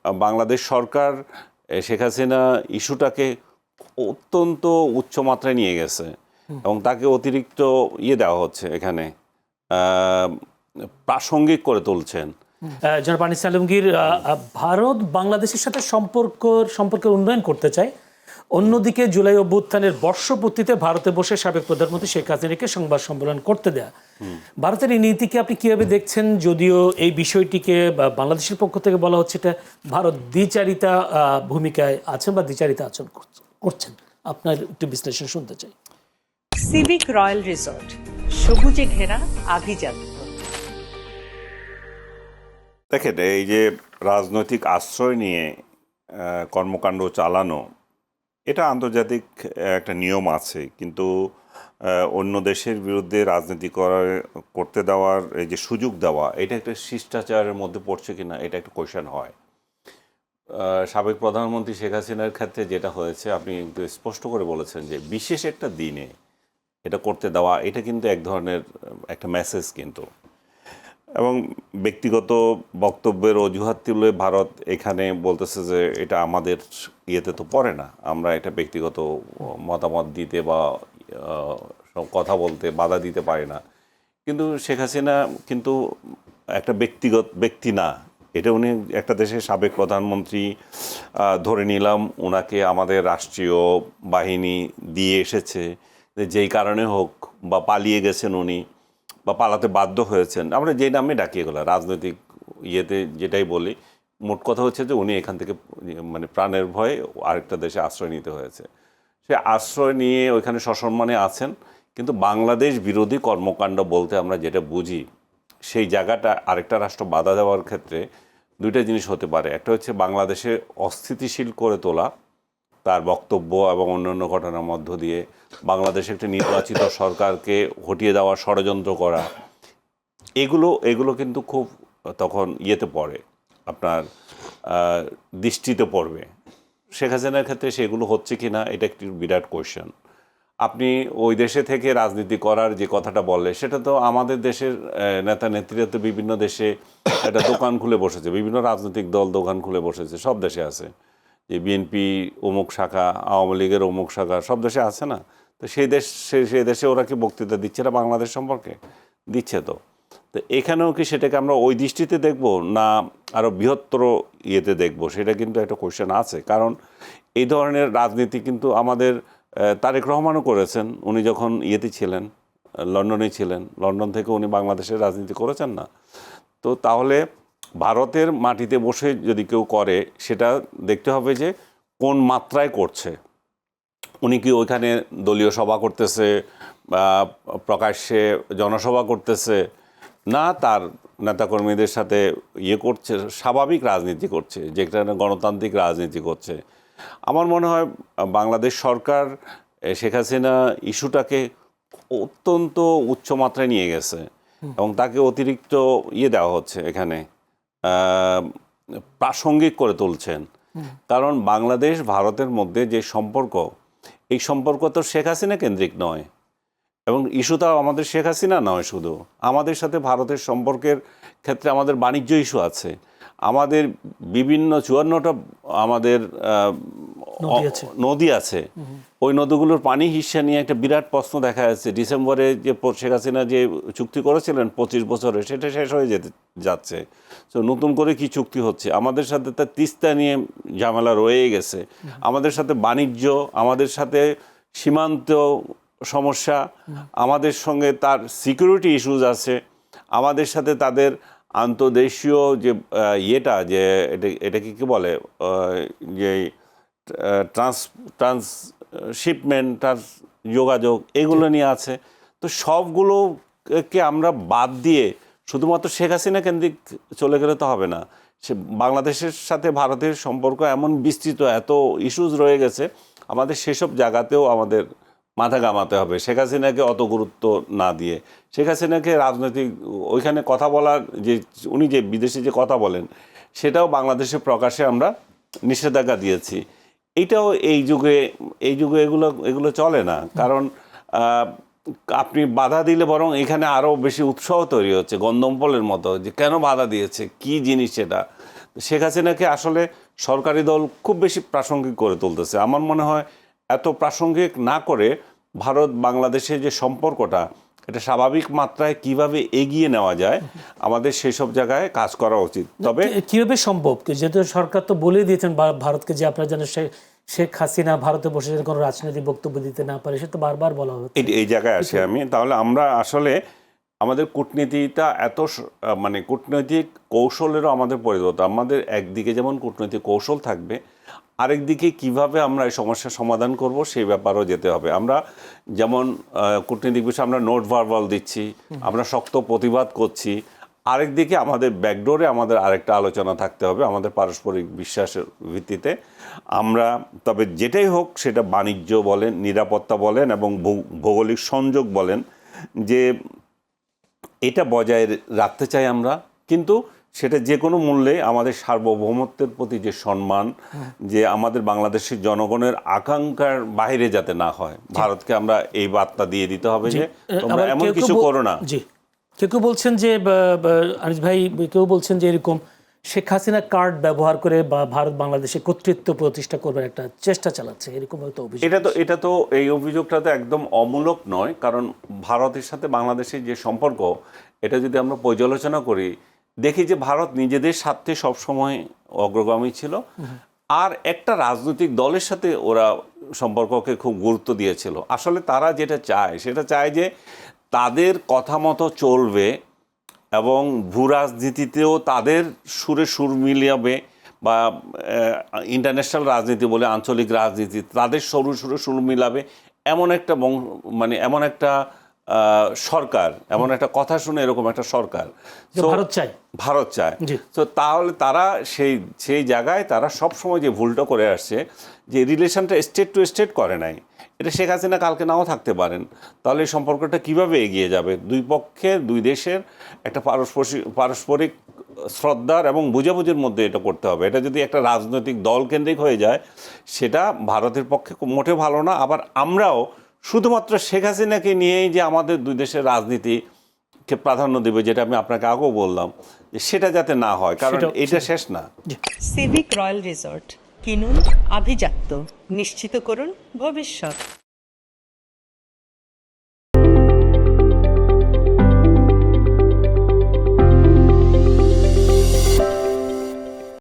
বাংলাদেশ সরকার শেখ হাসিনা ইস্যুটাকে অত্যন্ত উচ্চমাত্রায় নিয়ে গেছে এবং তাকে অতিরিক্ত দেওয়া হচ্ছে, এখানে প্রাসঙ্গিক করে তুলছেন। জনাব আনিস আলমগীর, ভারত বাংলাদেশের সাথে সম্পর্কের উন্নয়ন করতে চায়, অন্যদিকে জুলাই অভ্যুত্থানের বর্ষপূর্তিতে ভারতে বসে সাবেক প্রধানমন্ত্রী শেখ হাসিনাকে সংবাদ সম্মেলন করতে দেয়া, ভারতের এই নীতিকে আপনি কিভাবে দেখছেন? যদিও এই বিষয়টিকে বাংলাদেশের পক্ষ থেকে বলা হচ্ছে এটা ভারত দ্বিচারিতা ভূমিকায় আছেন বা দ্বিচারিতা আচরণ করছেন, আপনার একটু বিশ্লেষণ শুনতে চাই। সিভিক রয়্যাল রিসোর্ট, সবুজে ঘেরা আভিজাত্য। দেখেন, এই যে রাজনৈতিক আশ্রয় নিয়ে কর্মকাণ্ড চালানো, এটা আন্তর্জাতিক একটা নিয়ম আছে, কিন্তু অন্য দেশের বিরুদ্ধে রাজনীতি করতে দেওয়ার এই যে সুযোগ দেওয়া, এটা একটা শিষ্টাচারের মধ্যে পড়ছে কিনা, এটা একটা কোয়েশ্চেন হয়। সাবেক প্রধানমন্ত্রী শেখ হাসিনার ক্ষেত্রে যেটা হয়েছে, আপনি কিন্তু স্পষ্ট করে বলেছেন যে বিশেষ একটা দিনে এটা করতে দেওয়া, এটা কিন্তু এক ধরনের একটা মেসেজ কিন্তু। এবং ব্যক্তিগত বক্তব্যের অজুহাত তুলে ভারত এখানে বলতেছে যে এটা আমাদের ইয়েতে তো পড়ে না, আমরা এটা ব্যক্তিগত মতামত দিতে বা কথা বলতে বাধা দিতে পারি না। কিন্তু শেখ হাসিনা কিন্তু একটা ব্যক্তি না, এটা উনি একটা দেশের সাবেক প্রধানমন্ত্রী। ধরে নিলাম ওনাকে আমাদের রাষ্ট্রীয় বাহিনী দিয়ে এসেছে, যেই কারণে হোক বা পালিয়ে গেছেন উনি বা পালাতে বাধ্য হয়েছেন, আমরা যেই নামে ডাকি, এগুলো রাজনৈতিক ইয়েতে যেটাই বলি, মোট কথা হচ্ছে যে উনি এখান থেকে মানে প্রাণের ভয়ে আরেকটা দেশে আশ্রয় নিতে হয়েছে। সে আশ্রয় নিয়ে ওইখানে সসম্মানে আছেন, কিন্তু বাংলাদেশ বিরোধী কর্মকাণ্ড বলতে আমরা যেটা বুঝি, সেই জায়গাটা আরেকটা রাষ্ট্র বাধা দেওয়ার ক্ষেত্রে দুইটা জিনিস হতে পারে। একটা হচ্ছে বাংলাদেশে অস্থিতিশীল করে তোলা, তার বক্তব্য এবং অন্যান্য ঘটনার মধ্য দিয়ে বাংলাদেশে একটি নির্বাচিত সরকারকে হটিয়ে দেওয়ার ষড়যন্ত্র করা, এগুলো কিন্তু খুব তখন ইয়েতে পড়ে, আপনার দৃষ্টিতে পড়বে। শেখ হাসিনার ক্ষেত্রে সেগুলো হচ্ছে কি না, এটা একটি বিরাট কোয়েশ্চেন। আপনি ওই দেশে থেকে রাজনীতি করার যে কথাটা বললে, সেটা তো আমাদের দেশের নেতা নেত্রীরা তো বিভিন্ন দেশে একটা দোকান খুলে বসেছে, বিভিন্ন রাজনৈতিক দল দোকান খুলে বসেছে, সব দেশে আছে, যে বিএনপি অমুক শাখা, আওয়ামী লীগের অমুক শাখা, সব দেশে আছে না? তো সেই দেশে ওরা কি বক্তৃতা দিচ্ছে না বাংলাদেশ সম্পর্কে? দিচ্ছে তো। তো এখানেও কি সেটাকে আমরা ওই দৃষ্টিতে দেখব না আরও বৃহত্তর ইয়েতে দেখব, সেটা কিন্তু একটা কোয়েশ্চেন আছে। কারণ এই ধরনের রাজনীতি কিন্তু আমাদের তারেক রহমানও করেছেন, উনি যখন ইয়েতে ছিলেন, লন্ডনে ছিলেন, লন্ডন থেকে উনি বাংলাদেশের রাজনীতি করেছেন না? তো তাহলে ভারতের মাটিতে বসে যদি কেউ করে, সেটা দেখতে হবে যে কোন মাত্রায় করছে। উনি কি ওইখানে দলীয় সভা করতেছে বা প্রকাশ্যে জনসভা করতেছে, না তার নেতাকর্মীদের সাথে করছে, স্বাভাবিক রাজনীতি করছে, যেটা গণতান্ত্রিক রাজনীতি করছে। আমার মনে হয় বাংলাদেশ সরকার শেখ হাসিনা ইস্যুটাকে অত্যন্ত উচ্চমাত্রায় নিয়ে গেছে এবং তাকে অতিরিক্ত দেওয়া হচ্ছে, এখানে প্রাসঙ্গিক করে তুলছেন। কারণ বাংলাদেশ ভারতের মধ্যে যে সম্পর্ক, এই সম্পর্ক তো শেখ হাসিনা কেন্দ্রিক নয়, এবং ইস্যুটাও আমাদের শেখ হাসিনা নয় শুধু, আমাদের সাথে ভারতের সম্পর্কের ক্ষেত্রে আমাদের বাণিজ্য ইস্যু আছে, আমাদের বিভিন্ন 54টা আমাদের নদী আছে, ওই নদীগুলোর পানি হিস্সা নিয়ে একটা বিরাট প্রশ্ন দেখা যাচ্ছে। ডিসেম্বরে যে শেখ হাসিনা যে চুক্তি করেছিলেন 25 বছরে, সেটা শেষ হয়ে যাচ্ছে। তো নতুন করে কি চুক্তি হচ্ছে? আমাদের সাথে তার তিস্তা নিয়ে ঝামেলা রয়ে গেছে, আমাদের সাথে বাণিজ্য, আমাদের সাথে সীমান্ত সমস্যা, আমাদের সঙ্গে তার সিকিউরিটি ইস্যুজ আছে, আমাদের সাথে তাদের আন্তর্দেশীয় যে যে এটাকে কী বলে, যে ট্রান্সশিপমেন্ট, যোগাযোগ, এগুলো নিয়ে আছে। তো সবগুলোকে আমরা বাদ দিয়ে শুধুমাত্র শেখ হাসিনা কেন্দ্রিক চলে গেলে তো হবে না। সে বাংলাদেশের সাথে ভারতের সম্পর্ক এমন বিস্তৃত, এত ইস্যুজ রয়ে গেছে, আমাদের সেসব জায়গাতেও আমাদের মাথা ঘামাতে হবে, শেখ হাসিনাকে অত গুরুত্ব না দিয়ে। শেখ হাসিনাকে রাজনৈতিক ওইখানে কথা বলার যে উনি যে বিদেশে যে কথা বলেন, সেটাও বাংলাদেশে প্রকাশে আমরা নিষেধাজ্ঞা দিয়েছি। এইটাও এই যুগে এগুলো চলে না। কারণ আপনি বাধা দিলে বরং এখানে আরও বেশি উৎসাহ তৈরি হচ্ছে, গন্ধমপলের মতো, যে কেন বাধা দিয়েছে, কি জিনিস সেটা। শেখ হাসিনাকে আসলে সরকারি দল খুব বেশি প্রাসঙ্গিক করে তুলতেছে। আমার মনে হয় এত প্রাসঙ্গিক না করে ভারত বাংলাদেশের যে সম্পর্কটা, এটা স্বাভাবিক মাত্রায় কিভাবে এগিয়ে নেওয়া যায়, আমাদের সেই সব জায়গায় কাজ করা উচিত। তবে কিভাবে সম্ভব? যেহেতু সরকার তো বলে দিয়েছেন ভারতকে যে আপনারা যেন শেখ হাসিনা ভারতে বসে যেন কোনো রাজনৈতিক বক্তব্য দিতে না পারে, সেটা তো বারবার বলা হচ্ছে। এই জায়গায় আসি আমি। তাহলে আমরা আসলে আমাদের কূটনীতিটা মানে কূটনৈতিক কৌশলেরও আমাদের পরিবর্তন। আমাদের একদিকে যেমন কূটনৈতিক কৌশল থাকবে, আরেকদিকে কিভাবে আমরা এই সমস্যার সমাধান করব সেই ব্যাপারেও যেতে হবে। আমরা যেমন কূটনৈতিক বিষয়ে আমরা নোট ভার্বাল দিচ্ছি, আমরা শক্ত প্রতিবাদ করছি, আরেকদিকে আমাদের ব্যাকডোরে আমাদের আরেকটা আলোচনা থাকতে হবে আমাদের পারস্পরিক বিশ্বাসের ভিত্তিতে। আমরা তবে যেটাই হোক, সেটা বাণিজ্য বলেন, নিরাপত্তা বলেন এবং ভৌগোলিক সংযোগ বলেন, যে এটা বজায় রাখতে চাই আমরা, কিন্তু সেটা যে কোনো মূল্যে আমাদের সার্বভৌমত্বের প্রতি যে সম্মান, যে আমাদের বাংলাদেশের জনগণের আকাঙ্ক্ষার বাইরে যাতে না হয়, ভারতকে আমরা এই বার্তা দিয়ে দিতে হবে যে তোমরা এমন কিছু করো না। জি, কেউ বলছেন যে আনিস ভাই, কেউ বলছেন যে এরকম শেখ হাসিনা কার্ড ব্যবহার করে বা ভারত বাংলাদেশে কর্তৃত্ব প্রতিষ্ঠা করবার একটা চেষ্টা চালাচ্ছে, এরকম হয়তো অভিযোগ। এটা তো এই অভিযোগটা তো একদম অমূলক নয়, কারণ ভারতের সাথে বাংলাদেশের যে সম্পর্ক, এটা যদি আমরা পর্যালোচনা করি, দেখি যে ভারত নিজেদের স্বার্থে সবসময় অগ্রগামী ছিল, আর একটা রাজনৈতিক দলের সাথে ওরা সম্পর্ককে খুব গুরুত্ব দিয়েছিল। আসলে তারা যেটা চায়, সেটা চায় যে তাদের কথা মতো চলবে এবং ভূ রাজনীতিতেও তাদের সুরে সুর মিলাবে, বা ইন্টারন্যাশনাল রাজনীতি বলে আঞ্চলিক রাজনীতি তাদের সুরে সুর মিলাবে, এমন একটা মানে এমন একটা সরকার, এমন একটা কথা শুনে এরকম একটা সরকার ভারত চায়। তো তাহলে তারা সেই জায়গায় তারা সবসময় যে ভুলটা করে আসছে, যে রিলেশনটা স্টেট টু স্টেট করে নাই। এটা শেখ হাসিনা কালকে নাও থাকতে পারেন, তাহলে এই সম্পর্কটা কিভাবে এগিয়ে যাবে? দুই পক্ষের, দুই দেশের একটা পারস্পরিক শ্রদ্ধার এবং বুঝাবুঝির মধ্যে এটা করতে হবে। এটা যদি একটা রাজনৈতিক দল কেন্দ্রিক হয়ে যায়, সেটা ভারতের পক্ষে মোটেও ভালো না। আবার আমরাও শুধুমাত্র শেখ হাসিনাকে নিয়েই যে আমাদের দুই দেশের রাজনীতিকে প্রাধান্য দেবে, যেটা আমি আপনাকে আগেও বললাম, যে সেটা যাতে না হয়, কারণ এটা শেষ না। সিভিক রয়্যাল রিসর্ট, কিনুন আভিজাত্য, নিশ্চিত করুন ভবিষ্যৎ।